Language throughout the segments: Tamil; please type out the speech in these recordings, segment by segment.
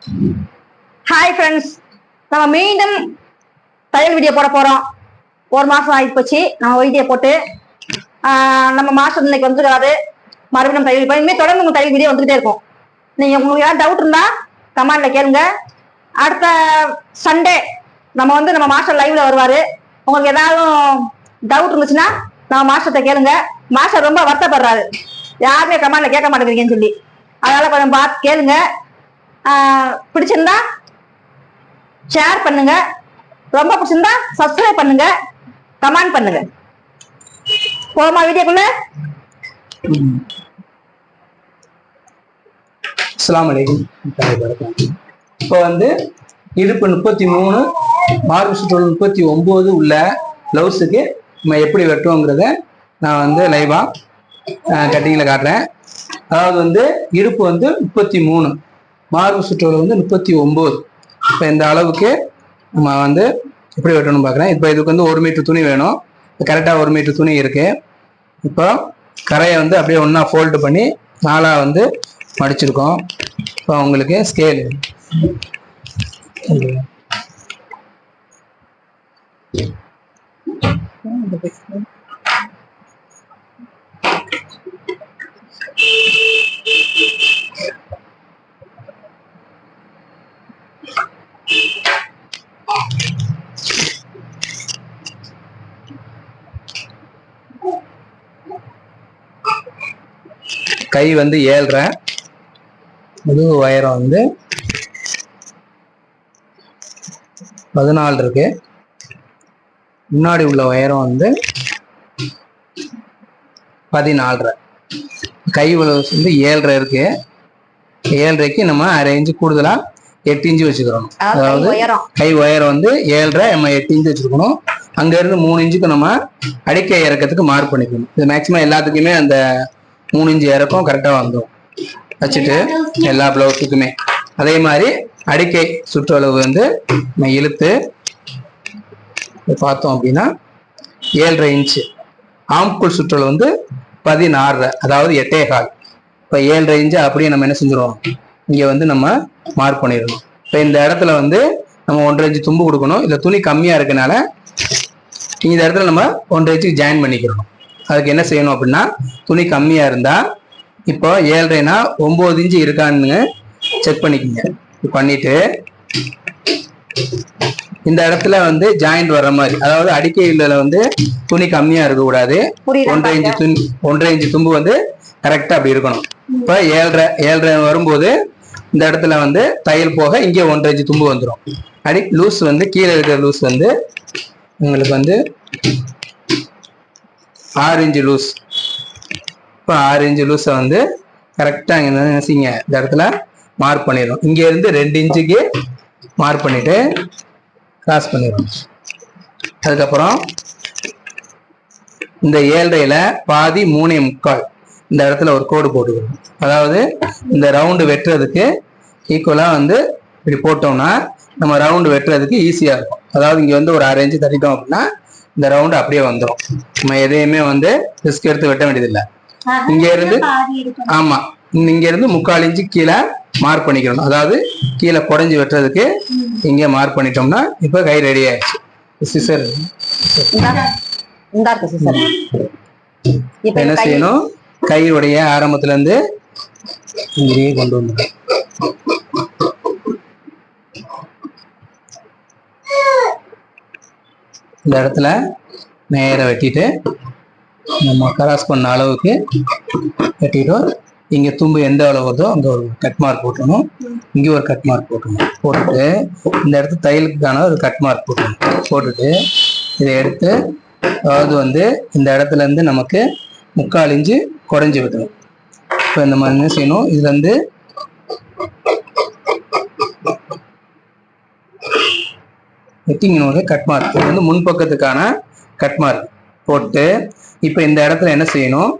ஹாய் ஃப்ரெண்ட்ஸ், நம்ம மீண்டும் தையல் வீடியோ போட போறோம். ஒரு மாசம் ஆகி போச்சு நம்ம வீடியோ போட்டு. நம்ம மாஸ்டர் இன்னைக்கு வந்துருக்காரு. மறுபடியும் நம்ம தையல் இனிமே தொடர்ந்து உங்க தையல் வீடியோ வந்துகிட்டே இருக்கும். நீங்க உங்களுக்கு ஏதாவது டவுட் இருந்தா கமெண்ட்ல கேளுங்க. அடுத்த சண்டே நம்ம மாஸ்டர் லைவ்ல வருவாரு. உங்களுக்கு ஏதாவது டவுட் இருந்துச்சுன்னா நம்ம மாஸ்டர்கிட்ட கேளுங்க. மாஸ்டர் ரொம்ப வருத்தப்படுறாரு, யாருமே கமெண்ட்ல கேட்க மாட்டேங்கிறீங்கன்னு சொல்லி. அதனால கொஞ்சம் பார்த்து கேளுங்க. பிடிச்சிருந்தா ஷேர் பண்ணுங்க, ரொம்ப பிடிச்சிருந்தா சப்ஸ்கிரைப் பண்ணுங்க, கமெண்ட் பண்ணுங்க. போமா வீடியோக்குள்ள. அஸ்ஸலாமு அலைக்கும். இப்போ இடுப்பு 33, மார்பு சுற்றளவு 39 உள்ள பிளவுஸுக்கு நம்ம எப்படி வெட்டுவோங்கிறத நான் லைவா கட்டிங்கில் காட்டுறேன். அதாவது இடுப்பு 33, மார்பு சுற்றளவு 39. இப்போ இந்த அளவுக்கு நம்ம எப்படி வெட்டணும் பார்க்குறேன். இப்போ இதுக்கு 1 மீட்டர் துணி வேணும். கரெக்டாக 1 மீட்டர் துணி இருக்கு. இப்போ கரையை அப்படியே ஒன்றா ஃபோல்டு பண்ணி 4 மடிச்சிருக்கோம். இப்போ உங்களுக்கு ஸ்கேலு கை 7.5, முதுகு உயரம் 14 இருக்கு. முன்னாடி உள்ள உயரம் 14.5. கை உழவு 7.5 இருக்கு. 7.5க்கு நம்ம 1/2 இன்ச்சு கூடுதலா 8 இன்ச்சு வச்சுக்கிறோம். அதாவது கை உயரம் 7.5, நம்ம 8 இன்ச்சு வச்சுருக்கணும். அங்க இருந்து 3 இன்ச்சுக்கு நம்ம அடிக்கை இறக்கத்துக்கு மார்க் பண்ணிக்கணும். இது மேக்சிமம் எல்லாத்துக்குமே அந்த 3 இன்ச்சு இறக்கம் கரெக்டா வந்துடும். வச்சுட்டு எல்லா பிளவுஸுக்குமே அதே மாதிரி அடிக்கை சுற்றளவு நம்ம இழுத்து பார்த்தோம் அப்படின்னா 7.5 இன்ச்சு. ஆம்குள் சுற்றளவு 16, அதாவது 8.25. இப்போ 7.5 இன்ச்சு அப்படியே நம்ம என்ன செஞ்சிருவோம், இங்க நம்ம மார்க் பண்ணிடணும். இப்போ இந்த இடத்துல நம்ம 1.5 இன்ச்சு தும்பு கொடுக்கணும். இல்லை துணி கம்மியா இருக்கனால இந்த இடத்துல நம்ம 1.5 இன்ச்சுக்கு ஜாயின் பண்ணிக்கிறோம். அதுக்கு என்ன செய்யணும் அப்படின்னா, துணி கம்மியா இருந்தா இப்போ 7.5னா 9 இன்ச்சு இருக்கான்னு செக் பண்ணிக்கோங்க. பண்ணிட்டு இந்த இடத்துல ஜாயிண்ட் வர்ற மாதிரி, அதாவது அடிக்கையில துணி கம்மியா இருக்க கூடாது. 1.5 இன்ச்சு துணி 1.5 இன்ச்சு தும்பு கரெக்டா அப்படி இருக்கணும். இப்போ 7.5 வரும்போது இந்த இடத்துல தையல் போக இங்கே 1.5 இன்ச்சு தும்பு வந்துடும். லூஸ் கீழே இருக்கிற லூஸ் உங்களுக்கு 6 இன்ச்சு லூஸ். இப்போ 6 இன்ச்சு லூஸை கரெக்டா இந்த இடத்துல மார்க் பண்ணிடும். இங்க இருந்து 2 இன்ச்சுக்கு மார்க் பண்ணிட்டு கிராஸ் பண்ணிடும். அதுக்கப்புறம் இந்த 7.5ல பாதி 3.25 இந்த இடத்துல ஒரு கோடு போட்டுக்கணும். அதாவது இந்த ரவுண்டு வெட்டுறதுக்கு ஈக்குவலா இப்படி போட்டோம்னா நம்ம ரவுண்டு வெட்டுறதுக்கு ஈஸியா இருக்கும். அதாவது இங்க ஒரு 1/2 இன்ச்சு தட்டிட்டோம் அப்படின்னா இந்த ரவுண்டு அப்படியே வந்துடும். நம்ம எதையுமே ரிஸ்க் எடுத்து வெட்ட வேண்டியதில்லை. இங்க இருந்து ஆமா, இங்க இருந்து 3/4 இன்ச்சு கீழே மார்க் பண்ணிக்கணும். அதாவது கீழே குறைஞ்சி வெட்டுறதுக்கு இங்க மார்க் பண்ணிட்டோம்னா இப்ப கை ரெடி ஆயிடுச்சு. சிசர் என்ன செய்யணும், கையுடைய ஆரம்பத்துல இருந்து இங்கேயே கொண்டு வந்து இந்த இடத்துல நேர வெட்டிட்டு நம்ம கிராஸ் பண்ண அளவுக்கு வெட்டிட்டோம். இங்க தும்பு எந்த அளவு வருதோ அங்க ஒரு கட் மார்க் போட்டணும். இங்க ஒரு கட் மார்க் போட்டணும். போட்டுட்டு இந்த இடத்து தையலுக்கான ஒரு கட் மார்க் போட்டணும். போட்டுட்டு இதை எடுத்து, அதாவது இந்த இடத்துல இருந்து நமக்கு 3/4 இன்ச்சு குறைஞ்சி விடணும். இப்போ இந்த மாதிரி என்ன செய்யணும், இதுல வெட்டிங்கனோட கட் மார்க், இது முன்பக்கத்துக்கான கட் மார்க் போட்டு இப்ப இந்த இடத்துல என்ன செய்யணும்,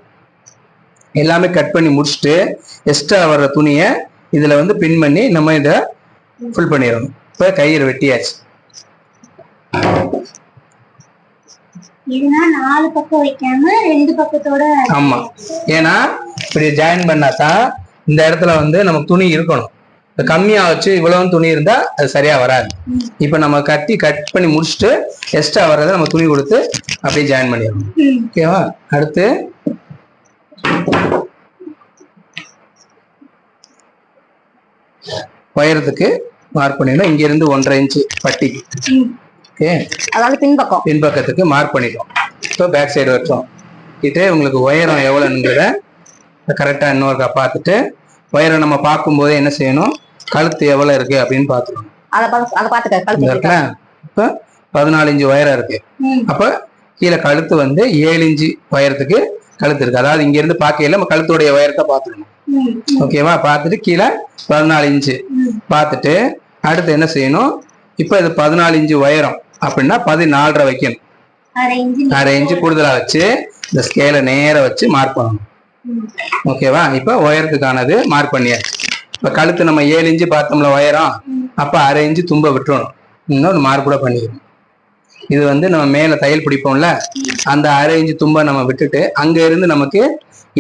எல்லாமே கட் பண்ணி முடிச்சுட்டு எக்ஸ்ட்ரா வர்ற துணியை இதுல பின் பண்ணி நம்ம இதை ஃபுல் பண்ணிடணும். இப்ப கயிறு வெட்டியாச்சு. ஆமா, ஏன்னா இப்படி ஜாயின் பண்ணாதான் இந்த இடத்துல நமக்கு துணி இருக்கணும். கம்மியா வச்சு இவ்வளவு துணி இருந்தா அது சரியா வராது. இப்ப நம்ம கட் பண்ணி முடிச்சுட்டு எக்ஸ்ட்ரா வர்றதை நம்ம துணி கொடுத்து அப்படியே ஜாயின் பண்ணிடணும். ஓகேவா? அடுத்து உயரத்துக்கு மார்க் பண்ணிடணும். இங்க இருந்து 1.5 இன்ச்சு பட்டிக்கு. ஓகே, அதாவது பின்பக்கத்துக்கு மார்க் பண்ணிட்டோம். இப்போ பேக் சைடு வச்சோம். இதே உங்களுக்கு உயரம் எவ்வளவுங்கிறத கரெக்டா இன்னொருக்கா பார்த்துட்டு உயரம் நம்ம பார்க்கும்போதே என்ன செய்யணும், கழுத்து எவ்வளவு இருக்கு அப்படின்னு பார்த்துக்கணும். இப்ப 14 இன்ச்சு உயரம் இருக்கு. அப்ப கீழே கழுத்து வந்து 7 இன்ச்சு உயரத்துக்கு கழுத்து இருக்கு. அதாவது இங்க இருந்து பார்க்கையில நம்ம கழுத்துடைய உயரத்தை பார்த்துக்கணும். ஓகேவா? பார்த்துட்டு கீழே 14 இன்ச்சு பார்த்துட்டு அடுத்து என்ன செய்யணும், இப்ப இது 14 இன்ச்சு உயரம் அப்படின்னா 14.5 வைக்கணும். 1/2 இன்ச்சு கூடுதலா வச்சு இந்த ஸ்கேலை நேர வச்சு மார்க் பண்ணணும். ஓகேவா? இப்ப உயரத்துக்கானது மார்க் பண்ணியாச்சு. இப்ப கழுத்து நம்ம 7 இன்ச்சு பார்த்தோம்ல உயரம், அப்ப 1/2 இன்ச்சு தும்ப விட்டுறணும். இன்னொரு மார்க் கூட பண்ணிக்கணும். இது வந்து நம்ம மேல தையல் பிடிப்போம்ல, அந்த 1/2 இன்ச்சு தும்ப நம்ம விட்டுட்டு அங்க இருந்து நமக்கு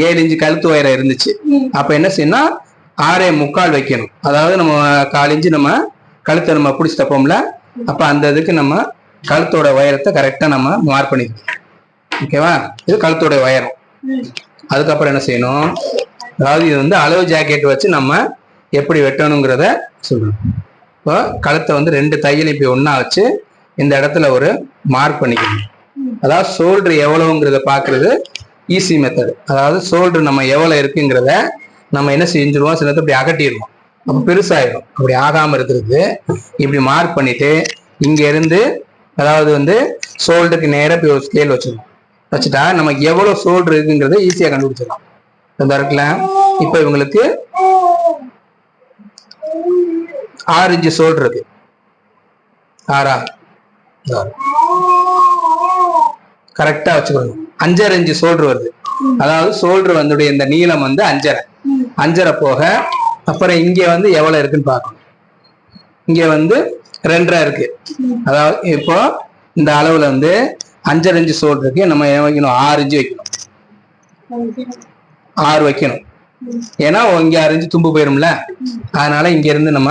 7 இன்ச்சு கழுத்து உயரம் இருந்துச்சு. அப்ப என்ன செய்யணும், 6.25 வைக்கணும். அதாவது நம்ம 1/4 இன்ச்சு நம்ம கழுத்தை நம்ம பிடிச்சி தப்போம்ல, அப்ப அந்த இதுக்கு நம்ம கழுத்தோட உயரத்தை கரெக்டா நம்ம மார்க் பண்ணிக்கணும். ஓகேவா? இது கழுத்தோட உயரம். அதுக்கப்புறம் என்ன செய்யணும், அதாவது இது வந்து அளவு ஜாக்கெட் வச்சு நம்ம எப்படி வெட்டணுங்கிறத சொல்லணும். இப்போ கழுத்தை வந்து 2 தையல் இப்படி ஒன்னா வச்சு இந்த இடத்துல ஒரு மார்க் பண்ணிக்கணும். அதாவது ஷோல்டர் எவ்வளவுங்கிறத பாக்குறது ஈஸி மெத்தட். அதாவது ஷோல்டர் நம்ம எவ்வளவு இருக்குங்கிறத நம்ம என்ன செஞ்சிருவோம், சில நேரத்தை இப்படி அகட்டிடுவோம். அப்ப பெருசாயிடும். அப்படி ஆகாம இருக்கிறது இப்படி மார்க் பண்ணிட்டு இங்க இருந்து அதாவது வந்து ஷோல்டருக்கு நேரம் இப்படி ஒரு ஸ்கேல் வச்சிடணும். வச்சுட்டா நமக்கு எவ்வளவு ஷோல்டர் இருக்குங்கிறத ஈஸியா கண்டுபிடிச்சிடலாம். இந்த இடத்துல இப்ப இவங்களுக்கு 6 இன்ச்சு ஷோல்டர் இருக்கு. 6 கரெக்டா வச்சுக்கணும். 5.5 இன்ச்சு ஷோல்டர் வருது. அதாவது ஷோல்டர் வந்து இந்த நீளம் வந்து 5.5 போக அப்புறம் இங்க வந்து எவ்வளவு இருக்குன்னு பார்க்கணும். இங்க வந்து 2.5 இருக்கு. அதாவது இப்போ இந்த அளவுல வந்து 5.5 இன்ச்சு ஷோல்டருக்கு நம்ம வைக்கணும் 6 இன்ச்சு வைக்கணும். 6 வைக்கணும். ஏன்னா இங்க 6 இன்ச்சு தும்பு போயிரும்ல, அதனால இங்க இருந்து நம்ம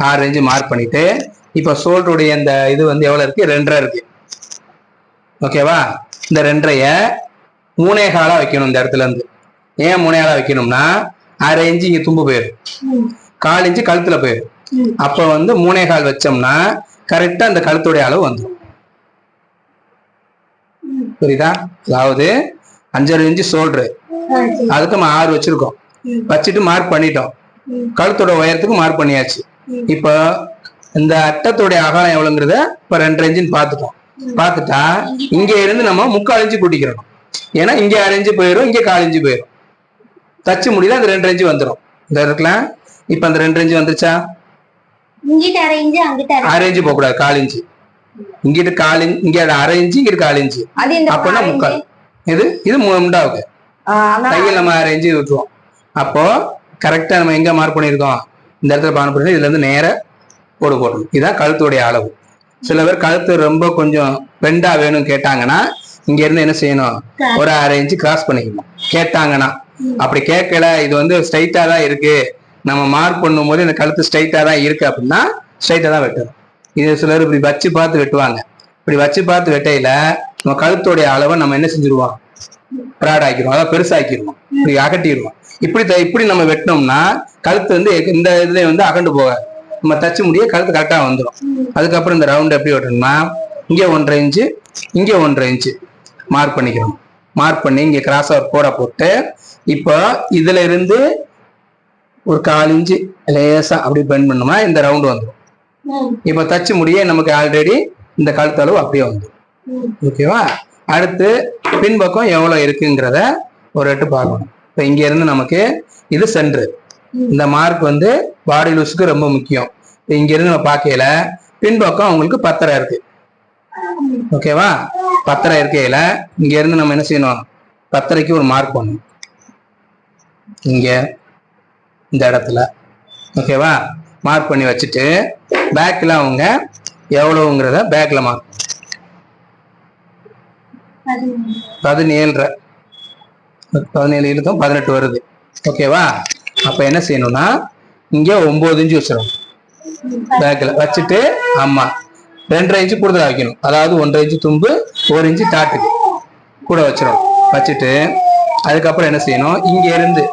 6 இன்ச்சு மார்க் பண்ணிட்டு இப்ப ஷோல்டருடைய இந்த இது வந்து எவ்வளவு இருக்கு, 2.5 இருக்கு. ஓகேவா? இந்த 2.5 3.25 வைக்கணும். இந்த இடத்துல இருந்து ஏன் 3.25 வைக்கணும்னா 1/2 இன்ச்சு இங்க தும்பு போயிடும், 1/4 இன்ச்சு கழுத்துல போயிடும். அப்ப வந்து 3.25 வச்சோம்னா கரெக்டா அந்த கழுத்துடைய அளவு வந்துடும். புரியுதா? அதாவது 5.5 இன்ச்சு ஷோல்டர், அதுக்கு நம்ம 6 வச்சிருக்கோம். வச்சுட்டு மார்க் பண்ணிட்டோம். கழுத்தோட உயரத்துக்கு மார்க் பண்ணியாச்சு. இப்ப இந்த அட்டத்தோடைய அகலம் எவ்வளவுங்கிறத இப்ப 2.5 இன்ச்சுன்னு பார்த்துட்டோம். பார்த்துட்டா இங்க இருந்து நம்ம 3/4 இன்ச்சு கூட்டிக்கிறோம். ஏன்னா இங்க 1/2 இன்ச்சு போயிடும், இங்க 1/4 இன்ச்சு போயிடும். தச்சு முடியல அந்த 2.5 இன்ச்சு வந்துடும். இந்த இருக்கலாம். இப்ப அந்த 2.5 இன்ச்சு வந்துருச்சா? 1/2 இன்ச்சு போக கூடாது, 1/4 இன்ச்சு. இங்கிட்டு 1/4 இன்ச்சு, இங்க 1/2 இன்ச்சு, இங்கிட்டு 1/4 இன்ச்சு. அப்பனா 3/4. இது முண்டாவுக்கு தையல் நம்ம 1/2 இன்ச்சு விட்டுருவோம். அப்போ கரெக்டா நம்ம எங்க மார்க் பண்ணிருக்கோம், இந்த இடத்துல மார்க் பண்ணி இதுல இருந்து நேர கோடு போடணும். இதுதான் கழுத்துடைய அளவு. சில பேர் கழுத்து ரொம்ப கொஞ்சம் பெண்டா வேணும் கேட்டாங்கன்னா இங்க இருந்து என்ன செய்யணும், ஒரு 1/2 இன்ச்சு கிராஸ் பண்ணிக்கணும் கேட்டாங்கன்னா. அப்படி கேட்கல, இது வந்து ஸ்ட்ரைட்டா தான் இருக்கு, நம்ம மார்க் பண்ணும் போது இந்த கழுத்து ஸ்ட்ரைட்டா தான் இருக்கு அப்படின்னா ஸ்ட்ரைட்டா தான் வெட்டணும். இது சிலர் இப்படி வச்சு பார்த்து வெட்டுவாங்க. இப்படி வச்சு பார்த்து வெட்டையில நம்ம கழுத்துடைய அளவை நம்ம என்ன செஞ்சிருவோம், ப்ராட் ஆக்கிடுவோம், அதாவது பெருசாக்கிடுவோம், இப்படி அகட்டிடுவோம். இப்படி நம்ம வெட்டினோம்னா கழுத்து வந்து இந்த இதுல வந்து அகண்டு போகாது. நம்ம தச்சு முடிய கழுத்து கரெக்டா வந்துடும். அதுக்கப்புறம் இந்த ரவுண்ட் எப்படி வெட்டணும்னா இங்க 1.5 இன்ச்சு, இங்க 1.5 இன்ச்சு மார்க் பண்ணிக்கிறோம். மார்க் பண்ணி இங்க கிராஸ் ஓவர் கோடை போட்டு இப்போ இதுல இருந்து ஒரு 1/4 இன்ச்சு லேசா அப்படி பெண்ட் பண்ணோம்னா இந்த ரவுண்ட் வந்துடும். இப்ப தச்சு முடிய நமக்கு ஆல்ரெடி இந்த கழுத்தளவு அப்படியே வந்துடும். ஓகேவா? அடுத்து பின்பக்கம் எவ்வளவு இருக்குங்கிறத ஒரு எட்டு பார்க்கணும். இப்ப இங்க இருந்து நமக்கு இது சென்டர். இந்த மார்க் வந்து பாடி லூஸுக்கு ரொம்ப முக்கியம். இங்க இருந்து நம்ம பார்க்கையில பின்பக்கம் உங்களுக்கு 10.5 இருக்கு. ஓகேவா? 10.5 இருக்கையில இங்க இருந்து நம்ம என்ன செய்யணும், 10.5க்கு ஒரு மார்க் பண்ணணும் இங்க இந்த இடத்துல. ஓகேவா? மார்க் பண்ணி வச்சுட்டு பேக்ல அவங்க எவ்வளவுங்கிறத பேக்ல மார்க் 17.5 17 இழுத்தம் 18 வருது. ஓகேவா? அப்ப என்ன செய்யணும்னா இங்க 9 இன்ச்சு வச்சிடும் பேக்ல வச்சுட்டு. ஆமா 2.5 இன்ச்சு கூடுதலா வைக்கணும். அதாவது 1.5 இன்ச்சு தும்பு 1 இன்ச்சு டாட்டுக்கு கூட வச்சிடும். வச்சுட்டு அதுக்கப்புறம் என்ன செய்யணும், இங்க இருந்து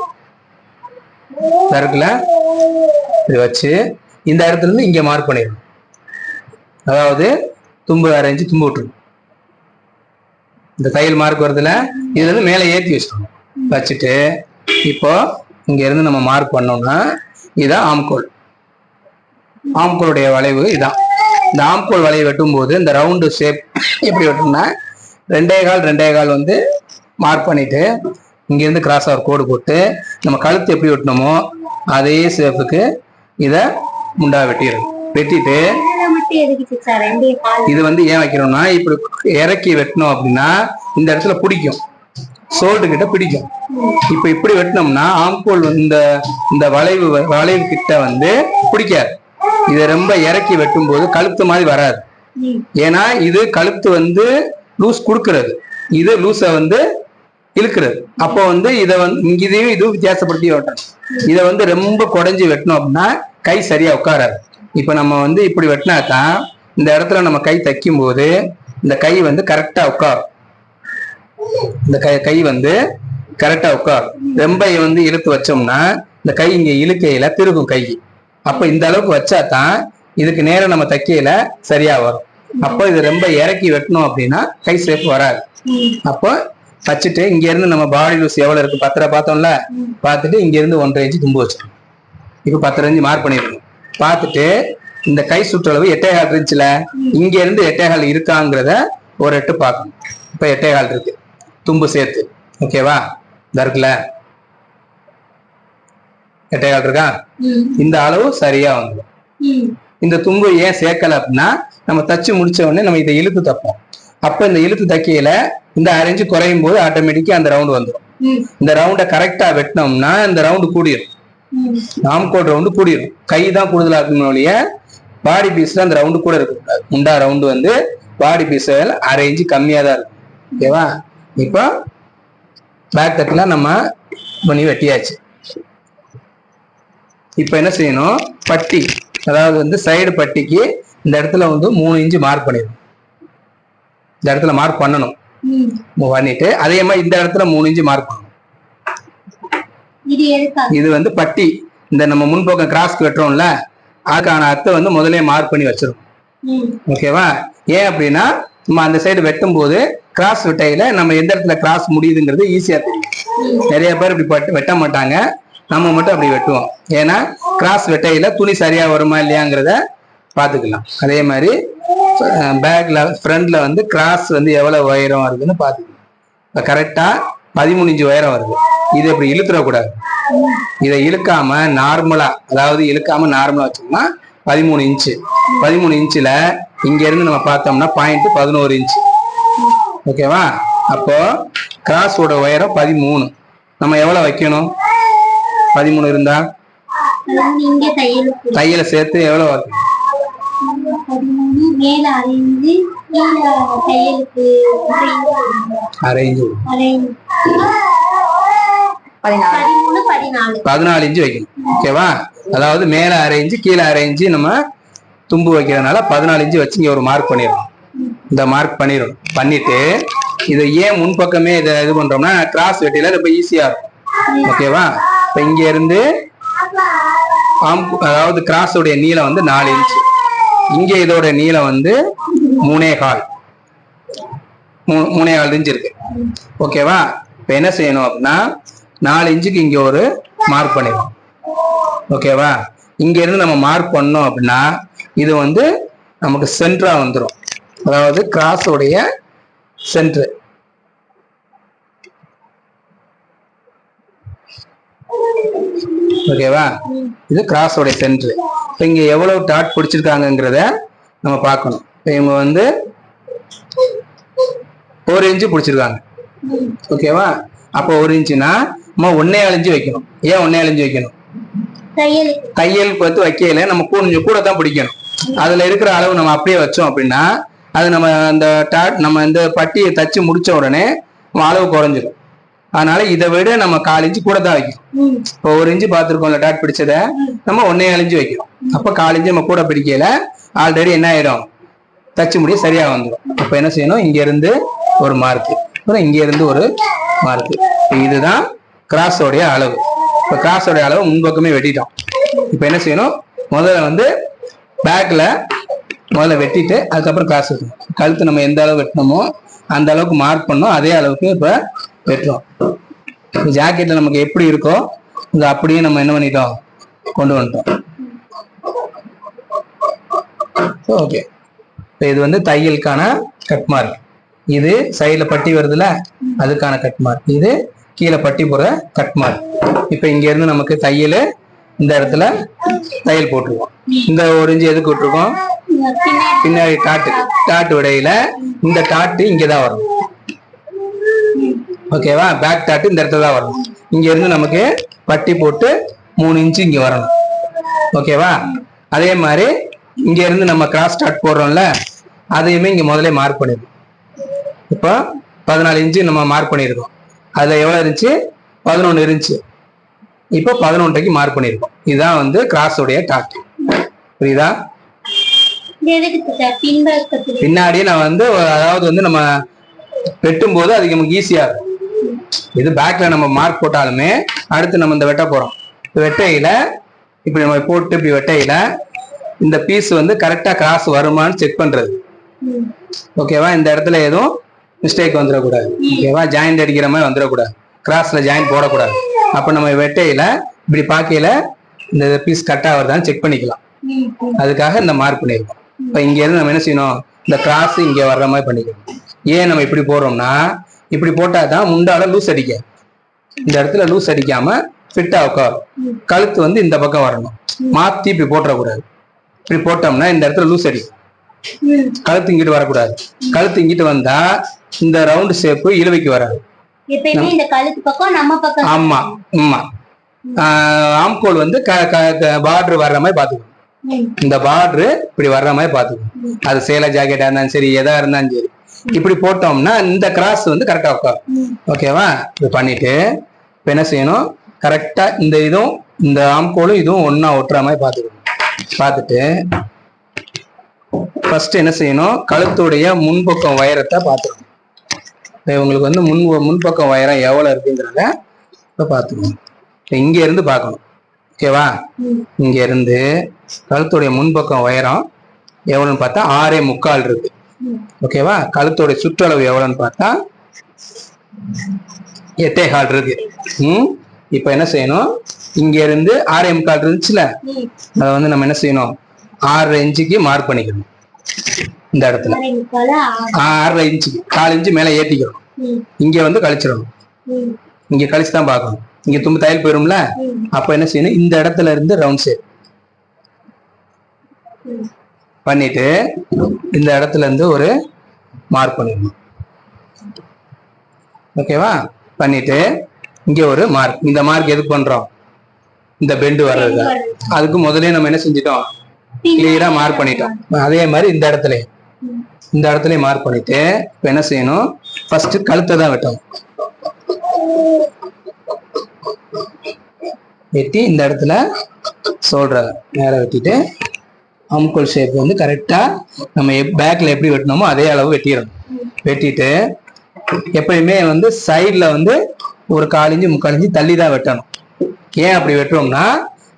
இருக்குல்ல இது வச்சு இந்த இடத்துல இருந்து இங்க மார்க் பண்ணிடணும். அதாவது தும்பு 1/2 இன்ச்சு தும்பு விட்டுரும். இந்த தையல் மார்க் வருதுல இதுல இருந்து மேலே ஏற்றி வச்சிடணும். வச்சுட்டு இப்போ இங்க இருந்து நம்ம மார்க் பண்ணோம்னா இதான் ஆம்கோல். ஆம்கோளுடைய வளைவு இதான். இந்த ஆம்கோல் வளைவு வெட்டும் போது இந்த ரவுண்டு ஷேப் எப்படி வெட்டணும்னா 2.25 வந்து மார்க் பண்ணிட்டு இங்க இருந்து கிராஸ் ஆர் கோடு போட்டு நம்ம கழுத்து எப்படி வெட்டணுமோ அதே ஷேப்புக்கு இத முண்டா வெட்டிடணும். வெட்டிட்டு இது வந்து ஏன் வைக்கிறோம்னா இப்படி இறக்கி வெட்டணும் அப்படின்னா இந்த இடத்துல பிடிக்கும், சோல்டு கிட்ட பிடிக்கும். இப்ப இப்படி வெட்டினோம்னா ஆம்கோல் இந்த வளைவு கிட்ட வந்து பிடிக்காது. இதை ரொம்ப இறக்கி வெட்டும் போது கழுத்து மாதிரி வராது. ஏன்னா இது கழுத்து வந்து லூஸ் கொடுக்கறது, இது லூஸ வந்து இழுக்கிறது. அப்போ வந்து இதை வந்து இங்கேயும் இதுவும் வித்தியாசப்படுத்தி வெட்டணும். இதை வந்து ரொம்ப குறைஞ்சி வெட்டணும் அப்படின்னா கை சரியா உட்காராது. இப்ப நம்ம வந்து இப்படி வெட்டினாதான் இந்த இடத்துல நம்ம கை தைக்கும் போது இந்த கை வந்து கரெக்டா உட்காரும். இந்த கை வந்து கரெக்டா உட்காரும். ரொம்ப வந்து இழுத்து வச்சோம்னா இந்த கை இங்க இழுக்கையில திருகும் கை. அப்ப இந்த அளவுக்கு வச்சாதான் இதுக்கு நேரம் நம்ம தைக்கையில சரியா வரும். அப்போ இது ரொம்ப இறக்கி வெட்டணும் அப்படின்னா கை ஷேப் வராது. அப்போ வச்சுட்டு இங்க இருந்து நம்ம பாடி லூஸ் எவ்வளவு இருக்கு 10 பார்த்தோம்ல, பார்த்துட்டு இங்க இருந்து 1.5 இன்ச்சு தும்பு வச்சிடும். இப்ப 10 இன்ச்சு மார்க் பண்ணிடணும். பார்த்துட்டு இந்த கை சுற்றளவு 8.25 இருந்துச்சுல, இங்க இருந்து 8.25 இருக்காங்கிறத ஒரு எட்டு பார்க்கணும். இப்ப 8.25 இருக்கு தும்பு சேர்த்து. ஓகேவா, இந்த இருக்குல்ல 8.25 இருக்கா, இந்த அளவு சரியா வந்துடும். இந்த தும்பு ஏன் சேர்க்கல அப்படின்னா நம்ம தச்சு முடிச்ச உடனே நம்ம இதை இழுத்து தைப்போம். அப்ப இந்த இழுத்து தைக்கையில இந்த 1/2 இன்ச்சு குறையும் போது ஆட்டோமேட்டிக்கா அந்த ரவுண்டு வந்துடும். இந்த ரவுண்டை கரெக்டா வெட்டினோம்னா இந்த ரவுண்டு கூடிரும், ஆம்கோல் ரவுண்டு கூடிரும். கை தான் கூடுதலா இருக்கணும் ஒழிய பாடி பீஸ்ல அந்த ரவுண்டு கூட இருக்கக்கூடாது. முண்டா ரவுண்டு வந்து பாடி பீஸ் 1/2 இன்ச்சு கம்மியா தான் இருக்கும். ஓகேவா, இப்போ பேக் தட்டுல நம்ம பண்ணி வெட்டியாச்சு. இப்ப என்ன செய்யணும், பட்டி அதாவது வந்து சைடு பட்டிக்கு இந்த இடத்துல வந்து 3 இன்ச்சு மார்க் பண்ணிடணும். இந்த இடத்துல மார்க் பண்ணணும். பண்ணிட்டு அதே மாதிரி இந்த இடத்துல 3 இன்ச்சு மார்க் பண்ணணும். இது வந்து பட்டி இந்த நம்ம முன்பக்கம் கிராஸ்க்கு வெட்டுறோம்ல அதுக்கான அத்தை வந்து முதலே மார்க் பண்ணி வச்சிரும். ஓகேவா, ஏன் அப்படின்னா நம்ம அந்த சைடு வெட்டும் போது கிராஸ் வெட்டையில நம்ம எந்த இடத்துல கிராஸ் முடியுதுங்கிறது ஈஸியா தெரியும். நிறைய பேர் இப்படி வெட்ட மாட்டாங்க, நம்ம மட்டும் அப்படி வெட்டுவோம். ஏன்னா கிராஸ் வெட்டையில துணி சரியா வருமா இல்லையாங்கிறத பாத்துக்கலாம். அதே மாதிரி பேக்ல ஃப்ரண்ட்ல வந்து கிராஸ் வந்து எவ்வளவு உயரம் வருதுன்னு பாத்துக்கலாம். கரெக்டா 13 இன்ச்சு உயரம் வருது. இதை இப்படி இழுத்துடக்கூடாது. இதை இழுக்காம நார்மலா, அதாவது இழுக்காம நார்மலா வச்சோம்னா 13 இன்ச்சு. 13 இன்ச்சுல இங்க இருந்து நம்ம பார்த்தோம்னா பாயிண்ட் 11 இன்ச்சு. ஓகேவா, அப்போ கிராஸோட உயரம் 13. நம்ம எவ்வளவு வைக்கணும், 13 இருந்தா தையலை சேர்த்து எவ்வளவு வைக்கணும், 14 இன்ச்சு வைக்கணும். ஓகேவா, அதாவது மேல 1/2 இன்ச்சு கீழே 1/2 இன்ச்சு நம்ம தும்பு வைக்கிறதுனால 14 இன்ச்சு வச்சு இங்க ஒரு மார்க் பண்ணிடணும். இந்த மார்க் பண்ணிடணும். பண்ணிட்டு இதை ஏன் முன்பக்கமே இதை இது பண்றோம்னா கிராஸ் வெட்டில ரொம்ப ஈஸியா இருக்கும். ஓகேவா, இப்ப இங்க இருந்து அதாவது கிராஸ் உடைய நீளம் வந்து 4 இன்ச்சு, இங்க இதோட நீளம் வந்து 3.25 இன்ச்சு இருக்கு. ஓகேவா, இப்ப என்ன செய்யணும் அப்படின்னா 4 இன்ச்சுக்கு இங்க ஒரு மார்க் பண்ணிடணும். ஓகேவா, இங்க இருந்து நம்ம மார்க் பண்ணோம் அப்படின்னா இது வந்து நமக்கு சென்டரா வந்துடும். அதாவது கிராஸ் உடைய சென்டர். ஓகேவா, இது கிராஸ் உடைய சென்டர். இப்ப இங்க எவ்வளவு டாட் பிடிச்சிருக்காங்கிறத நம்ம பார்க்கணும். இப்ப இவங்க வந்து 1 இன்ச்சு பிடிச்சிருக்காங்க. ஓகேவா, அப்போ 1 இன்ச்சுனா நம்ம 1.25 இன்ச்சு வைக்கணும். ஏன் 1.25 இன்ச்சு வைக்கணும், தையல் பார்த்து வைக்கல நம்ம கொஞ்சம் கூட தான் பிடிக்கணும். அதுல இருக்கிற அளவு நம்ம அப்படியே வச்சோம் அப்படின்னா அது நம்ம அந்த டாட் நம்ம இந்த பட்டியை தச்சு முடிச்ச உடனே அளவு குறைஞ்சிடும். அதனால இதை விட நம்ம 1/4 இன்ச்சு கூட தான் வைக்கணும். இப்போ 1 இன்ச்சு பார்த்துருக்கோம்ல டாட் பிடிச்சத, நம்ம 1.25 இன்ச்சு வைக்கிறோம். அப்ப 1/4 இன்ச்சு நம்ம கூட பிடிக்கல, ஆல்ரெடி என்ன ஆயிடும், தச்சு முடிய சரியா வந்துடும். அப்ப என்ன செய்யணும், இங்க இருந்து ஒரு மார்க், அப்புறம் இங்க இருந்து ஒரு மார்க். இதுதான் கிராஸோடைய அளவு. இப்ப கிராஸோடைய அளவு முன்பக்கமே வெட்டிட்டோம். இப்ப என்ன செய்யணும், முதல்ல வந்து பேக்ல முதல்ல வெட்டிட்டு அதுக்கப்புறம் கிராஸ் வெட்டணும். கழுத்து நம்ம எந்த அளவு வெட்டணுமோ அந்த அளவுக்கு மார்க் பண்ணோம், அதே அளவுக்கு இப்ப வெட்டுறோம். ஜாக்கெட்ல நமக்கு எப்படி இருக்கோ இது அப்படியே நம்ம என்ன பண்ணிட்டோம், கொண்டு வந்துட்டோம். ஓகே, இது வந்து தையலுக்கான கட் மார்க். இது சைடுல பட்டி வருதுல அதுக்கான கட் மார்க். இது கீழே பட்டி போற கட் மார்க். இப்ப இங்க இருந்து நமக்கு தையல் இந்த இடத்துல தையல் போட்டுருவோம். இந்த 1 இன்ச்சு எதுக்கு விட்டுருக்கோம், பின்னாடி டாட்டு விடையில இந்த டாட்டு இங்கதான் வரும். ஓகேவா, பேக் டாட்டு இந்த இடத்துல தான் வரும். இங்க இருந்து நமக்கு பட்டி போட்டு 3 இன்ச்சு இங்க வரணும். ஓகேவா, அதே மாதிரி இங்க இருந்து நம்ம கிராஸ் டாட் போடுறோம்ல அதையுமே இங்க முதல்ல மார்க் பண்ணிருக்கோம். இப்போ 14 இன்ச்சு நம்ம மார்க் பண்ணிருக்கோம். அதுல எவ்வளவு இருந்துச்சு, 11 இருந்துச்சு. இப்போ 11க்கு மார்க் பண்ணிருக்கோம். இதுதான் வந்து கிராஸ் உடைய டாட். புரியுதா? பின்னாடியே நான் வந்து அதாவது வந்து நம்ம வெட்டும் போது அதுக்கு நமக்கு ஈஸியா இருக்கும். இது பேக்ல நம்ம மார்க் போட்டாலுமே அடுத்து நம்ம இந்த வெட்ட போறோம். வெட்டையில இப்படி நம்ம போட்டு இப்படி வெட்டையில இந்த பீஸ் வந்து கரெக்டா கிராஸ் வருமானு செக் பண்றது. ஓகேவா, இந்த இடத்துல எதுவும் மிஸ்டேக் வந்துடக்கூடாது. ஓகேவா, ஜாயிண்ட் அடிக்கிற மாதிரி வந்துடக்கூடாது, கிராஸ்ல ஜாயிண்ட் போடக்கூடாது. அப்ப நம்ம வெட்டையில இப்படி பாக்கையில இந்த பீஸ் கரெக்டா வருதான்னு செக் பண்ணிக்கலாம். அதுக்காக இந்த மார்க் பண்ணிருக்கோம். இப்ப இங்க இருந்து நம்ம என்ன செய்யணும், இந்த கிராஸ் இங்க வர்ற மாதிரி பண்ணிக்கணும். ஏன் நம்ம இப்படி போடுறோம்னா, இப்படி போட்டாதான் முண்டால லூஸ் அடிக்க, இந்த இடத்துல லூஸ் அடிக்காம ஃபிட்டா உட்காரும். கழுத்து வந்து இந்த பக்கம் வரணும், மாத்தி இப்படி போட்டுறக்கூடாது. இப்படி போட்டோம்னா இந்த இடத்துல லூஸ் அடிக்கும், கழுத்து இங்கிட்டு வரக்கூடாது. கழுத்து இங்கிட்டு வந்தா இந்த ரவுண்ட் ஷேப் இழுவைக்கு வராது. ஆமா ஆமா, ஆம்கோல் வந்து பார்டர் வர்ற மாதிரி பாத்துக்கணும். இந்த பார்டர் இப்படி வர்ற மாதிரி பாத்துக்கணும். அது சேலை ஜாக்கெட்டா இருந்தாலும் சரி, எதா இருந்தாலும் சரி, இப்படி போட்டோம்னா இந்த கிராஸ் வந்து கரெக்டா உட்காரும். ஓகேவா, இது பண்ணிட்டு இப்ப என்ன செய்யணும், கரெக்டா இந்த இதுவும் இந்த ஆம்கோலும் இதுவும் ஒன்னா ஒட்டுற மாதிரி பாத்துக்கணும். பார்த்துட்டு ஃபர்ஸ்ட் என்ன செய்யணும், கழுத்துடைய முன்பக்கம் உயரத்தை பார்த்துக்கணும். உங்களுக்கு வந்து முன்பக்கம் உயரம் எவ்வளவு இருக்குங்கிறத இப்ப பார்த்துக்கணும். இங்க இருந்து பார்க்கணும். ஓகேவா, இங்க இருந்து கழுத்துடைய முன்பக்கம் உயரம் எவ்வளவுன்னு பார்த்தா 6.25 இருக்கு. ஓகேவா, கழுத்துடைய சுற்றளவு எவ்வளவுன்னு பார்த்தா 8.25 இருக்கு. இப்ப என்ன செய்யணும், இங்க இருந்து 6.25 இருந்துச்சுல, அதை வந்து நம்ம என்ன செய்யணும், 6.5 இன்ச்சுக்கு மார்க் பண்ணிக்கணும். இந்த இடத்துல 6.5 இன்ச்சுக்கு 4 இன்ச்சு மேல ஏத்திக்கணும். இங்க வந்து கழிச்சிடணும், இங்க கழிச்சுதான் பார்க்கணும். இங்க தும்பு தையல் போயிரும்ல, அப்ப என்ன செய்யணும், இந்த இடத்துல இருந்து ரவுண்ட் ஷேப் பண்ணிட்டு இந்த இடத்துல இருந்து ஒரு மார்க் பண்ணிடணும். ஓகேவா, பண்ணிட்டு இங்க ஒரு மார்க். இந்த மார்க் எதுக்கு பண்றோம், இந்த பெண்டு வர்றது. அதுக்கு முதலே நம்ம என்ன செஞ்சிட்டோம், கிளியரா மார்க் பண்ணிட்டோம். அதே மாதிரி இந்த இடத்துல மார்க் பண்ணிட்டு இப்ப என்ன செய்யணும், ஃபர்ஸ்ட் கழுத்தை தான் வெட்டணும். வெட்டி இந்த இடத்துல சொல்ற நேரம் வெட்டிட்டு ஆம்கோல் ஷேப் வந்து கரெக்டா நம்ம பேக்ல எப்படி வெட்டணுமோ அதே அளவு வெட்டிடணும். வெட்டிட்டு எப்பயுமே வந்து சைட்ல வந்து ஒரு 1/4 இன்ச்சு 3/4 இன்ச்சு தள்ளி தான் வெட்டணும். ஏன் அப்படி வெட்டுறோம்னா,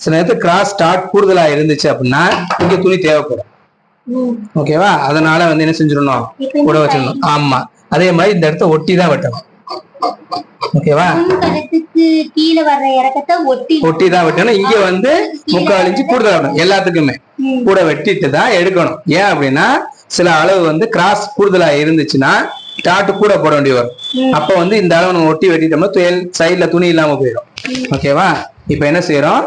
சில நேரத்துக்கு கிராஸ் ஸ்டார்ட் கூடுதலா இருந்துச்சு அப்படின்னா இங்க துணி தேவைப்படும். ஓகேவா, அதனால வந்து என்ன செஞ்சிடணும், கூட வச்சிடணும். ஆமா, அதே மாதிரி இந்த இடத்த ஒட்டி தான் வெட்டணும். ஓகேவா, கீழே வர்ற இறக்கத்தை ஒட்டி தான் வெட்டணும். இங்க வந்து 3/4 இன்ச்சு கூடுதல் வெட்டணும். எல்லாத்துக்குமே கூட வெட்டிட்டு தான் எடுக்கணும். ஏன் அப்படின்னா, சில அளவு வந்து கிராஸ் கூடுதலா இருந்துச்சுன்னா டாட்டு கூட போட வேண்டி வரும். அப்ப வந்து இந்த அளவு நம்ம ஒட்டி வெட்டிட்டோம்னா சைட்ல துணி இல்லாம போயிடும். ஓகேவா, இப்ப என்ன செய்யறோம்,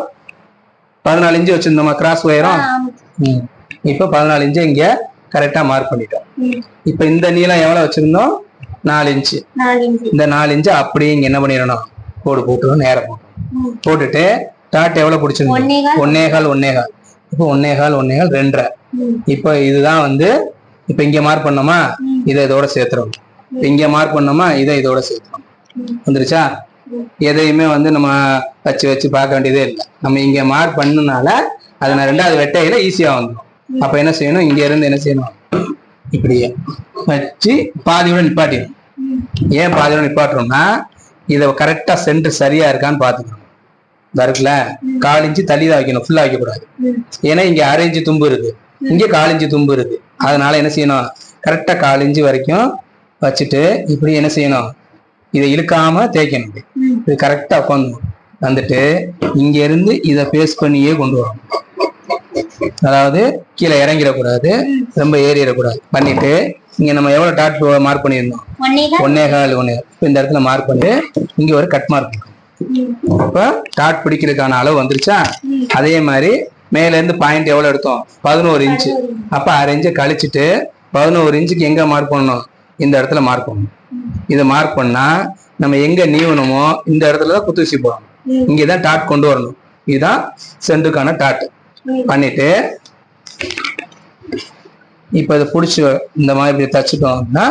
14 இன்ச்சு வச்சிருந்தோமா கிராஸ் உயரம். இப்ப 14 இன்ச்சு இங்க கரெக்டா மார்க் பண்ணிட்டோம். இப்ப இந்த நீளம் எவ்வளவு வச்சிருந்தோம், 4 இன்ச்சு. இந்த 4 இன்ச்சு அப்படியே இங்க என்ன பண்ணிடணும், கோடு போட்டுரும், நேரம் போட்டுரும். போட்டுட்டு டாட் எவ்வளவு பிடிச்சிருந்தோம், 1.25. இப்போ 1.25 2.5. இப்ப இதுதான் வந்து இப்ப இங்க மார்க் பண்ணோமா, இதை இதோட சேர்த்துறோம். இங்க மார்க் பண்ணோமா, இதை இதோட சேர்த்துறோம். வந்துருச்சா? எதையுமே வந்து நம்ம வச்சு வச்சு பார்க்க வேண்டியதே இல்லை. நம்ம இங்க மார்க் பண்ணனால அதை நான் 2வது வெட்டையில ஈஸியா வந்துடும். அப்ப என்ன செய்யணும், இங்க இருந்து என்ன செய்யணும், இப்படியே வச்சு பாதியோட நிப்பாட்டிடும். ஏன் பாதியோட நிப்பாட்டுறோம்னா இதை கரெக்டா சென்டர் சரியா இருக்கான்னு பாத்துக்கணும். இருக்குல்ல, 4 இன்ச்சு தள்ளி தான் வைக்கணும், ஃபுல்லா வைக்க கூடாது. ஏன்னா இங்க 1/2 இன்ச்சு தும்பு இருக்கு, இங்க 4 இன்ச்சு தும்பு இருக்கு. அதனால என்ன செய்யணும், கரெக்டா 4 இன்ச்சு வரைக்கும் வச்சுட்டு இப்படி என்ன செய்யணும், இதை இழுக்காம தேய்க்கணும். இது கரெக்டா உட்காந்து வந்துட்டு இங்க இருந்து இதை பேஸ் பண்ணியே கொண்டு வரணும். அதாவது கீழே இறங்கிடக்கூடாது, ரொம்ப ஏறிடக்கூடாது. பண்ணிட்டு இங்க நம்ம எவ்வளவு டாட் மார்க் பண்ணியிருந்தோம், 1.25. இந்த இடத்துல மார்க் பண்ணி இங்க ஒரு கட் மார்க். இப்ப டாட் பிடிக்கிறதுக்கான அளவு வந்துருச்சா? அதே மாதிரி மேல இருந்து பாயிண்ட் எவ்வளவு எடுத்தோம், 11 இன்ச்சு. அப்ப 1/2 இன்ச்சை கழிச்சுட்டு 11 இன்ச்சுக்கு எங்க மார்க் பண்ணணும், இந்த இடத்துல மார்க் பண்ணணும். இதை மார்க் பண்ணா நம்ம எங்க நீவணுமோ இந்த இடத்துலதான் குத்துசி போடணும். இங்கதான் டாட் கொண்டு வரணும். இதுதான் சென்டருக்கான டாட். பண்ணிட்டு இப்ப இதை பிடிச்சி இந்த மாதிரி தச்சுட்டோம் அப்படின்னா,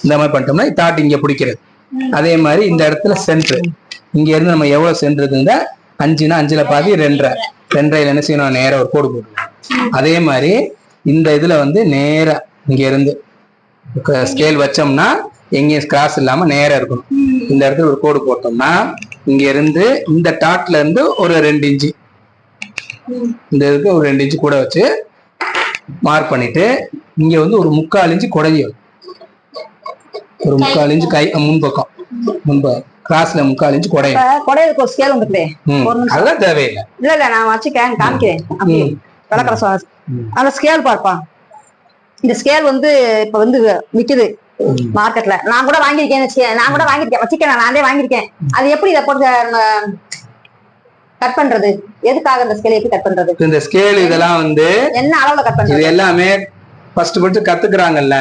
இந்த மாதிரி பண்ணிட்டோம்னா டாட் இங்க பிடிக்கிறது. அதே மாதிரி இந்த இடத்துல சென்டர், இங்க இருந்து நம்ம எவ்வளவு சென்டர் இருக்குங்க, 5னா 5ல பாதி 2.5 என்ன செய்யணும், நேரம் ஒரு கோடு போட்டுருவோம். அதே மாதிரி இந்த இதுல வந்து நேரா இங்க இருந்து ஸ்கேல் வச்சோம்னா எங்கேயும் கிராஸ் இல்லாம நேரம் இருக்கணும். இந்த இடத்துல ஒரு கோடு போட்டோம்னா இங்க இருந்து இந்த டாட்ல இருந்து ஒரு 2 இன்ச்சு, இந்த இதுக்கு ஒரு 2 இன்ச்சு கூட வச்சு மார்க் பண்ணிட்டு இங்க வந்து ஒரு 3/4 இன்ச்சு குடையும், ஒரு 3/4 இன்ச்சு கை முன்பக்கம் கிராஸ்ல 3/4 இன்ச்சு குடையும். குடையதுக்கு ஒரு ஸ்கேல் வந்துட்டு அதெல்லாம் தேவையில்லை. இல்ல நான் வச்சு காமிக்கிறேன். விளக்கற அந்த ஸ்கேல் பார்ப்பா. இந்த ஸ்கேல் வந்து இப்ப வந்து விக்குது மார்க்கெட்ல. நான் கூட வாங்கியிருக்கேன் வச்சுக்கேன், நானே வாங்கியிருக்கேன். அது எப்படி இதை போட்டு கட் பண்றது, எதுக்காக இந்த ஸ்கேல் எப்படி கட் பண்றது? இந்த ஸ்கேல் இதெல்லாம் வந்து என்ன அளவுல கட் பண்றது, இது எல்லாமே ஃபர்ஸ்ட் கத்துக்கிறாங்கல்ல,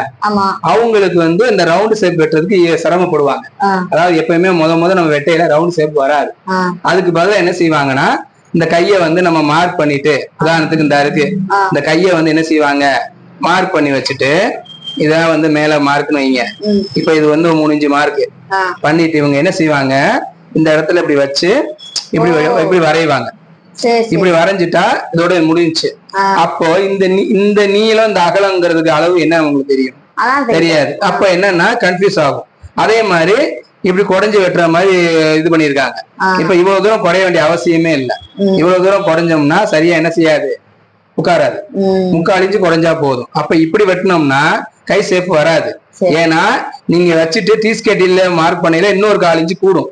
அவங்களுக்கு வந்து இந்த ரவுண்ட் ஷேப் வெட்டுறதுக்கு சிரமப்படுவாங்க. அதாவது எப்பயுமே முத நம்ம வெட்டையில ரவுண்ட் ஷேப் வராது. அதுக்கு பதிலா என்ன செய்வாங்கன்னா, இந்த கையை வந்து நம்ம மார்க் பண்ணிட்டு, உதாரணத்துக்கு இந்த இருக்கு, இந்த கையை வந்து என்ன செய்வாங்க, மார்க் பண்ணி வச்சுட்டு இதான் வந்து மேல மார்க்னு வைங்க. இப்ப இது வந்து 3 இன்ச்சு மார்க் பண்ணிட்டு இவங்க என்ன செய்வாங்க, இந்த இடத்துல இப்படி வச்சு இப்படி வரைவாங்க. இப்படி வரைஞ்சிட்டா இதோட முடிஞ்சுச்சு. அப்போ இந்த நீளம் இந்த அகலங்கிறதுக்கு அளவு என்ன உங்களுக்கு தெரியும், தெரியாது. அப்ப என்னன்னா கன்ஃபியூஸ் ஆகும். அதே மாதிரி இப்படி குறைஞ்சு வெட்டுற மாதிரி இது பண்ணிருக்காங்க. இப்ப இவ்வளவு தூரம் குறைய வேண்டிய அவசியமே இல்லை. இவ்வளவு தூரம் குறைஞ்சோம்னா சரியா என்ன செய்யாது, உட்காராது. 3/4 இன்ச்சு குறைஞ்சா போதும். அப்ப இப்படி வெட்டினோம்னா கை சேஃப் வராது. ஏன்னா நீங்க வச்சுட்டு டீஸ்கேட்டில மார்க் பண்ணல இன்னொரு 4 இன்ச்சு கூடும்.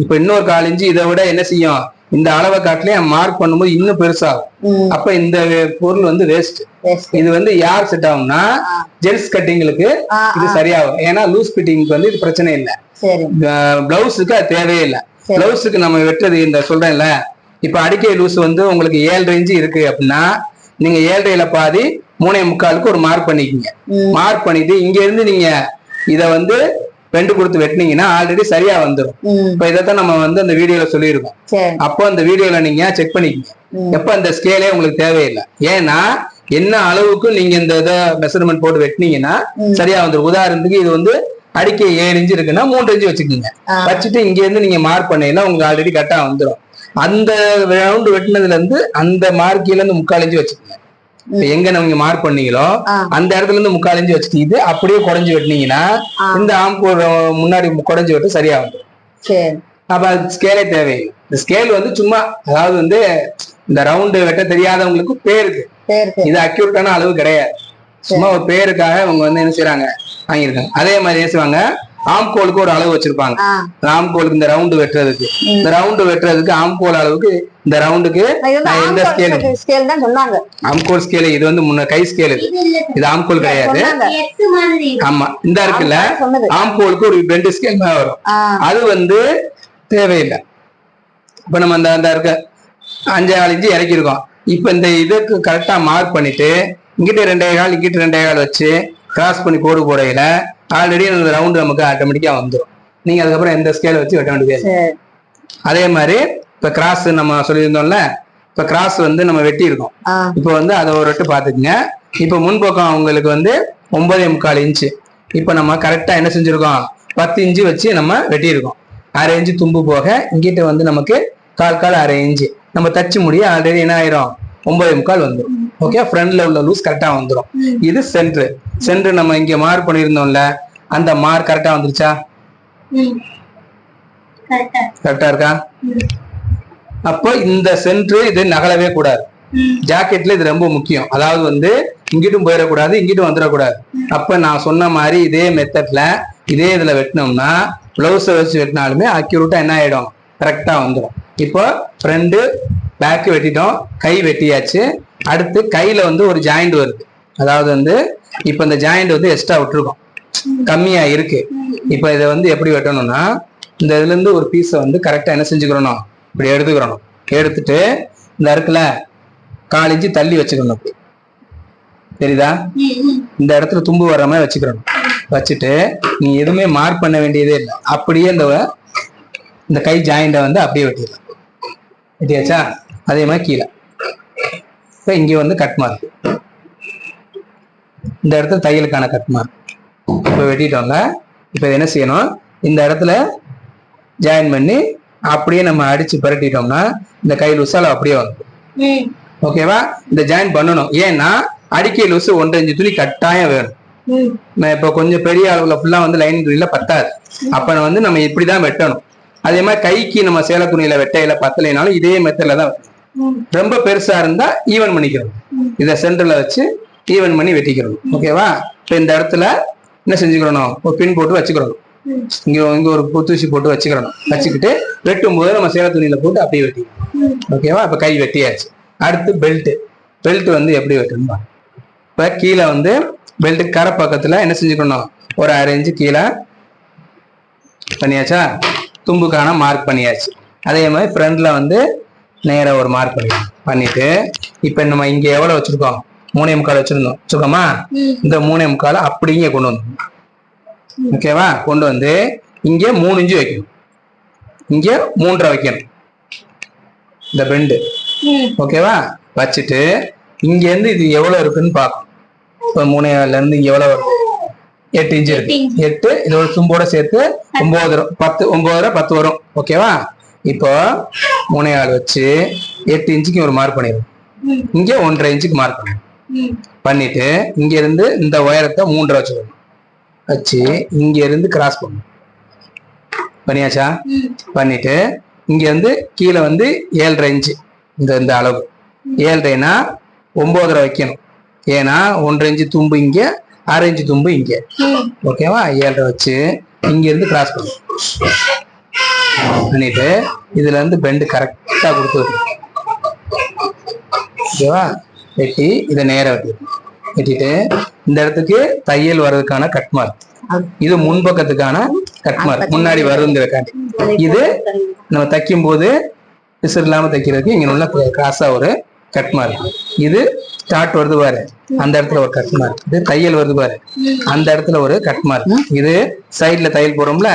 இப்ப இன்னொரு 4 இன்ச்சு இதை விட என்ன செய்யும், இந்த அளவை காட்டிலே மார்க் பண்ணும்போது இன்னும் பெருசாகும். அப்ப இந்த பொருள் வந்து வேஸ்ட். இது வந்து யார் செட் ஆகும்னா ஜென்ஸ் கட்டிங்களுக்கு இது சரியாகும். ஏன்னா லூஸ் ஃபிட்டிங்க்கு வந்து இது பிரச்சனை இல்லை. பிளவுஸுக்கு அது தேவையே இல்லை. பிளவுஸுக்கு நம்ம வெட்டுறது இந்த சொல்றேன்ல, இப்ப அடிக்கை லூஸ் வந்து உங்களுக்கு 7.5 இன்ச்சு இருக்கு அப்படின்னா நீங்க 7.5ல பாதி 3.25க்கு ஒரு மார்க் பண்ணிக்கீங்க. மார்க் பண்ணிட்டு இங்க இருந்து நீங்க இத வந்து 2 கொடுத்து வெட்டினீங்கன்னா ஆல்ரெடி சரியா வந்துடும். இப்ப இதைத்தான் நம்ம வந்து அந்த வீடியோல சொல்லியிருக்கோம். அப்போ அந்த வீடியோல நீங்க செக் பண்ணிக்கீங்க. எப்ப அந்த ஸ்கேலே உங்களுக்கு தேவையில்லை. ஏன்னா என்ன அளவுக்கு நீங்க இந்த இதை மெஷர்மெண்ட் போட்டு வெட்டினீங்கன்னா சரியா வந்துடும். உதாரணத்துக்கு இது வந்து அடிக்கை 7 இன்ச்சு இருக்குன்னா 3 இன்ச்சு வச்சுக்கோங்க. வச்சுட்டு இங்க இருந்து நீங்க மார்க் பண்ணீங்கன்னா உங்களுக்கு ஆல்ரெடி கரெக்டா வந்துடும். அந்த ரவுண்ட் வெட்டினதுல இருந்து அந்த மார்க்கில இருந்து 3/4 இன்ச்சு வச்சுக்கோங்க. எங்க நீங்க மார்க் பண்ணீங்களோ அந்த இடத்துல இருந்து 3/4 இன்ச்சு வச்சுட்டு இது அப்படியே குறைஞ்சு வெட்டினீங்கன்னா இந்த ஆம்கோல் முன்னாடி குறைஞ்சு வெட்டு சரியா வந்துடும். அப்ப அது ஸ்கேலே தேவையில்லை. இந்த ஸ்கேல் வந்து சும்மா, அதாவது வந்து இந்த ரவுண்டு வெட்ட தெரியாதவங்களுக்கு பேருக்கு, இது அக்யூரேட்டான அளவு கிடையாது. சும்மா ஒரு பேருக்காக அவங்க வந்து என்ன செய்யறாங்க, வாங்கியிருக்காங்க. அதே மாதிரி என்ன செய்வாங்க, ஆம்கோலுக்கு ஒரு அளவு வச்சிருப்பாங்க. ஆம்கோலுக்கு இந்த ரவுண்டு வெட்டுறதுக்கு, இந்த ரவுண்டு வெட்டுறதுக்கு ஆம்கோல் அளவுக்கு இந்த ரவுண்டுக்கு எந்த ஸ்கேல் ஆம்கோல் ஸ்கேல், இது வந்து முன்ன கை ஸ்கேல், இது ஆம்கோல் கிடையாது. ஆமா, இந்த இருக்குல்ல ஆம்கோலுக்கு ஒரு 2 ஸ்கேல் மேல வரும். அது வந்து தேவையில்லை. இப்ப நம்ம அந்த இருக்க 5.25 இன்ச்சு இறக்கிருக்கோம். இப்ப இந்த இதுக்கு கரெக்டா மார்க் பண்ணிட்டு இங்கிட்ட 2.25 இங்கிட்ட 2.25 வச்சு கிராஸ் பண்ணி கோடு போடையில ஆல்ரெடி அந்த ரவுண்டு நமக்கு ஆட்டோமேட்டிக்கா வந்துடும். நீங்க அதுக்கப்புறம் எந்த ஸ்கேல வச்சு வெட்ட வேண்டியது. அதே மாதிரி இப்ப கிராஸ் நம்ம சொல்லியிருந்தோம்ல, இப்ப கிராஸ் வந்து நம்ம வெட்டி இருக்கோம். இப்ப வந்து அதை ஒரு வெட்டு பாத்துக்குங்க. இப்ப முன்பக்கம் அவங்களுக்கு வந்து 9.25 இன்ச்சு. இப்ப நம்ம கரெக்டா என்ன செஞ்சிருக்கோம், 10 இன்ச்சு வச்சு நம்ம வெட்டியிருக்கோம். 1/2 இன்ச்சு தும்பு போக இங்கிட்ட வந்து நமக்கு கால் 1/2 இன்ச்சு நம்ம தச்சு முடிய ஆல்ரெடி என்ன ஆயிரும் 9.25 வந்துடும். ஓகே, ஃப்ரண்ட்ல உள்ள லூஸ் கரெக்டா வந்துடும். இது சென்டர் நம்ம இங்க மார்க் பண்ணியிருந்தோம்ல, அந்த மார்க் கரெக்டா வந்துருச்சா? கரெக்டா இருக்கா? அப்போ இந்த சென்டர் இது நகலவே கூடாது. ஜாக்கெட்ல இது ரொம்ப முக்கியம். அதாவது வந்து இங்கிட்டும் போயிடக்கூடாது, இங்கிட்டும் வந்துடக்கூடாது. அப்ப நான் சொன்ன மாதிரி இதே மெத்தட்ல இதே இதுல வெட்டினோம்னா பிளவுஸை வச்சு வெட்டினாலுமே அக்யூரேட்டா என்ன ஆயிடும், கரெக்டா வந்துடும். இப்போ ஃப்ரண்ட் பேக் வெட்டிட்டோம், கை வெட்டியாச்சு. அடுத்து கையில வந்து ஒரு ஜாயிண்ட் வருது. அதாவது வந்து இப்ப இந்த ஜாயிண்ட் வந்து எக்ஸ்ட்ரா விட்டுருக்கோம், கம்மியா இருக்கு. இப்ப இதை வந்து எப்படி வெட்டணும்னா இந்த இதுல இருந்து ஒரு பீஸை வந்து கரெக்டா என்ன செஞ்சுக்கிறோம், இப்படி எடுத்துக்கிறோம். எடுத்துட்டு இந்த இருக்குல்ல 1/4 இன்ச்சு தள்ளி வச்சுக்கணும். அப்படி தெரியுதா? இந்த இடத்துல தும்பு வர்ற மாதிரி வச்சுக்கிறோம். வச்சுட்டு நீ எதுவுமே மார்க் பண்ண வேண்டியதே இல்லை, அப்படியே இந்த கை ஜாயிண்ட வந்து அப்படியே வெட்டிடலாம். வெட்டியாச்சா? அதே மாதிரி கீழே இப்போ இங்க வந்து கட் மார்க், இந்த இடத்துல தையலுக்கான கட் மார்க் இப்போ வெட்டிட்டோங்க. இப்போ என்ன செய்யணும், இந்த இடத்துல ஜாயின் பண்ணி அப்படியே நம்ம அடிச்சு பரட்டிட்டோம்னா இந்த கை லூசால அப்படியே வரும். ஓகேவா? இந்த ஜாயின் பண்ணணும். ஏன்னா அடிக்கை லூசு 1.5 இன்ச்சு துணி கட்டாயம் வேணும். இப்போ கொஞ்சம் பெரிய அளவுல ஃபுல்லா வந்து லைன் துணியில பத்தாது. அப்ப வந்து நம்ம இப்படிதான் வெட்டணும். அதே மாதிரி கைக்கு நம்ம சேலை துணியில வெட்டையில பத்தலைனாலும் இதே மெத்தட்ல தான் வெட்டணும். ரொம்ப பெருசா இருந்தா ஈவன் பண்ணிக்கிறோம். இதை சென்டர்ல வச்சு ஈவன் பண்ணி வெட்டிக்கிறோம். ஓகேவா? இப்போ இந்த இடத்துல என்ன செஞ்சுக்கிறோம், ஒரு பின் போட்டு வச்சுக்கிறோம். இங்க ஒரு புத்தூசி போட்டு வச்சுக்கிறோம். வச்சுக்கிட்டு வெட்டும் போது நம்ம சேலை துணியில போட்டு அப்படியே வெட்டிக்கிறோம். ஓகேவா? இப்ப கை வெட்டியாச்சு. அடுத்து பெல்ட் வந்து எப்படி வெட்டணும். இப்ப கீழே வந்து பெல்ட் கரை பக்கத்துல என்ன செஞ்சுக்கணும், ஒரு 1/2 இன்ச்சு கீழே பண்ணியாச்சா? தும்புக்கான மார்க் பண்ணியாச்சு. அதே மாதிரி ஃப்ரண்ட்ல வந்து நேரா ஒரு மார்க் பண்ணிட்டு இப்ப நம்ம இங்க எவ்வளவு வச்சிருக்கோம், 3.25 வச்சிருக்கோமா? இந்த 3.25 அப்படியே கொண்டு வந்தோம். ஓகேவா? கொண்டு வந்து இங்க 3 இன்ச்சு வைக்கணும், இங்க 3.5 வைக்கணும். இந்த பெண்டு ஓகேவா? வச்சுட்டு இங்க இருந்து இது எவ்வளவு இருக்குன்னு பார்க்கணும். இப்போ 3.5ல இருந்து இங்க எவ்வளவு வருது, 8 இன்ச்சு இருக்கு. 8 இதோட தும்போட சேர்த்து 9 வரும். ஓகேவா? இப்போ 3.5 வச்சு 8 இன்ச்சுக்கு ஒரு மார்க் பண்ணிடும். இங்க 1.5 இன்ச்சுக்கு மார்க் பண்ணிட்டு இங்க இருந்து இந்த உயரத்தை 3.5 வச்சுக்கணும். வச்சு இங்க இருந்து கிராஸ் பண்ணணும். பண்ணியாச்சா? பண்ணிட்டு இங்க இருந்து கீழே வந்து 7.5 இன்ச்சு இந்த அளவு 7.5னா 9.5 வைக்கணும். ஏன்னா 1.5 இன்ச்சு தும்பு இங்க, 1/2 இன்ச்சு தும்பு இங்க. ஓகேவா? 7.5 வச்சு இங்க இருந்து கிராஸ் பண்ணிட்டு இதுல இருந்து பெண்டு கரெக்டா கொடுத்து ஓகேவா? வெட்டி இதை நேர வெட்டிட்டு இந்த இடத்துக்கு தையல் வர்றதுக்கான கட் மார்க். இது முன்பக்கத்துக்கான கட் மார்க், முன்னாடி வருங்கிறக்காண்டி. இது நம்ம தைக்கும் போது பிசர் இல்லாம தைக்கிறதுக்கு இங்க உள்ள கிராஸா ஒரு கட் மார்க். இது ஸ்டார்ட் வருது பாரு, அந்த இடத்துல ஒரு கட் மார்க். இது தையல் வருது பாரு, அந்த இடத்துல ஒரு கட் மார்க். இது சைட்ல தையல் போறோம்ல,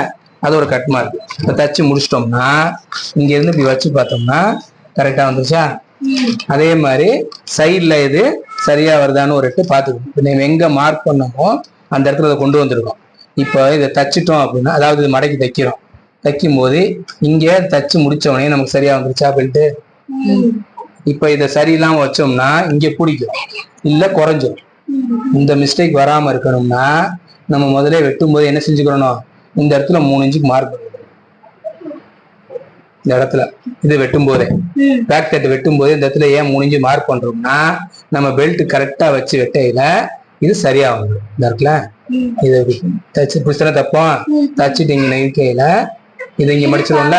அது ஒரு கட் மார்க். இப்ப தச்சு முடிச்சிட்டோம்னா இங்க இருந்து இப்படி வச்சு பார்த்தோம்னா கரெக்டா வந்துருச்சா? அதே மாதிரி சைட்ல இது சரியா வருதான்னு ஒரு எட்டு பார்த்துக்கணும். நம்ம எங்க மார்க் பண்ணமோ அந்த இடத்துல அதை கொண்டு வந்திருக்கோம். இப்போ இதை தச்சிட்டோம் அப்படின்னா, அதாவது இது மடக்கி தைக்கிறோம். தைக்கும் போது இங்கே தச்சு முடிச்ச உடனே நமக்கு சரியா வந்துருச்சா பெல்ட்டு? இப்ப இதை சரியில்லாம வச்சோம்னா இங்க பிடிக்கும், இல்ல குறைஞ்சிடும். இந்த மிஸ்டேக் வராம இருக்கணும்னா நம்ம முதல்ல வெட்டும் போது என்ன செஞ்சுக்கிறோம், இந்த இடத்துல 3 இன்ச்சுக்கு மார்க் பண்ணிக்கணும். இந்த இடத்துல இது வெட்டும் போதே பேக் தட்டு வெட்டும் போது இந்த இடத்துல ஏன் 3 இன்ச்சு மார்க் பண்றோம்னா நம்ம பெல்ட் கரெக்டா வச்சு வெட்டையில இது சரியா வந்துடும். இந்த இடத்துல இதை தச்சு பிடிச்சா தப்போம், தச்சுட்டு இங்க நெய்க்கையில இது இங்க மடிச்சிடும்ல,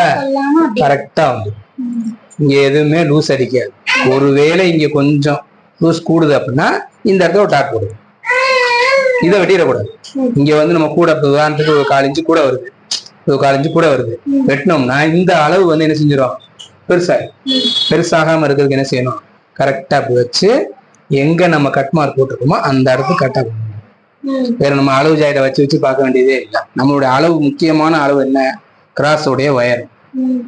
கரெக்டா வந்துடும். இங்க எதுவுமே லூஸ் அடிக்காது. ஒருவேளை இங்க கொஞ்சம் லூஸ் கூடுது அப்படின்னா இந்த இடத்துல ஒரு டாட் போடுது. இதை வெட்டிடக்கூடாது. இங்க வந்து நம்ம கூட உதாரணத்துக்கு ஒரு 1/4 இன்ச்சு கூட வருது, ஒரு 1/4 இன்ச்சு கூட வருது. வெட்டினோம்னா இந்த அளவு வந்து என்ன செஞ்சிடும், பெருசாகாம இருக்கிறதுக்கு என்ன செய்யணும், கரெக்டா அப்படி வச்சு எங்க நம்ம கட் மார்க் போட்டிருக்கோமோ அந்த இடத்துக்கு கரெக்டா பண்ணணும். வேற நம்ம அளவு ஜாயிட வச்சு பார்க்க வேண்டியதே இல்லை. நம்மளுடைய அளவு, முக்கியமான அளவு என்ன, கிராஸோடைய உயரம்,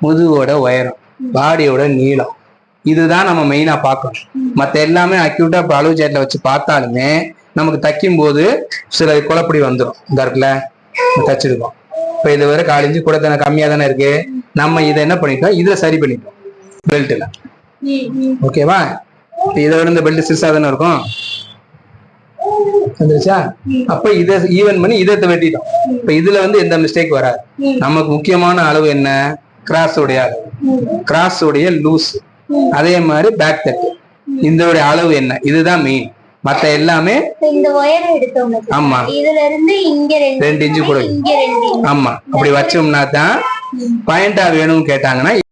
முதுகோட உயரம், பாடியோட நீளம், இதுதான் நம்ம மெயினா பார்க்கணும். மற்ற எல்லாமே அக்யூட்டா இப்போ அளவு ஜாயிட்ல வச்சு பார்த்தாலுமே நமக்கு தைக்கும் போது சில குழப்படி வந்துடும். இந்த இடத்துல தச்சிருக்கோம், இப்ப இது வரை 1/4 இன்ச்சு கூட தானே கம்மியா தானே இருக்கு. நம்ம இதை என்ன பண்ணிட்டோம், இதுல சரி பண்ணிட்டோம் பெல்ட்ல. ஓகேவா? இதை விட இந்த பெல்ட் சிறுசா தானே இருக்கும். வந்துருச்சா? அப்ப இதை ஈவன் பண்ணி இதை வெட்டிட்டோம். இப்ப இதுல வந்து எந்த மிஸ்டேக் வராது. நமக்கு முக்கியமான அளவு என்ன, கிராஸ் உடைய அளவு, கிராஸ் உடைய லூஸ், அதே மாதிரி பேக் தட்டு, இந்த அளவு என்ன, இதுதான் மெயின். மத்த எல்லாமே இந்த ஒயரை எடுத்தோம். ஆமா, இதுல இருந்து இங்க 2 இன்ச்சு கூட. இங்க 2 ஆமா, அப்படி வச்சோம்னா தான் பாயிண்டா வேணும்னு கேட்டாங்கன்னா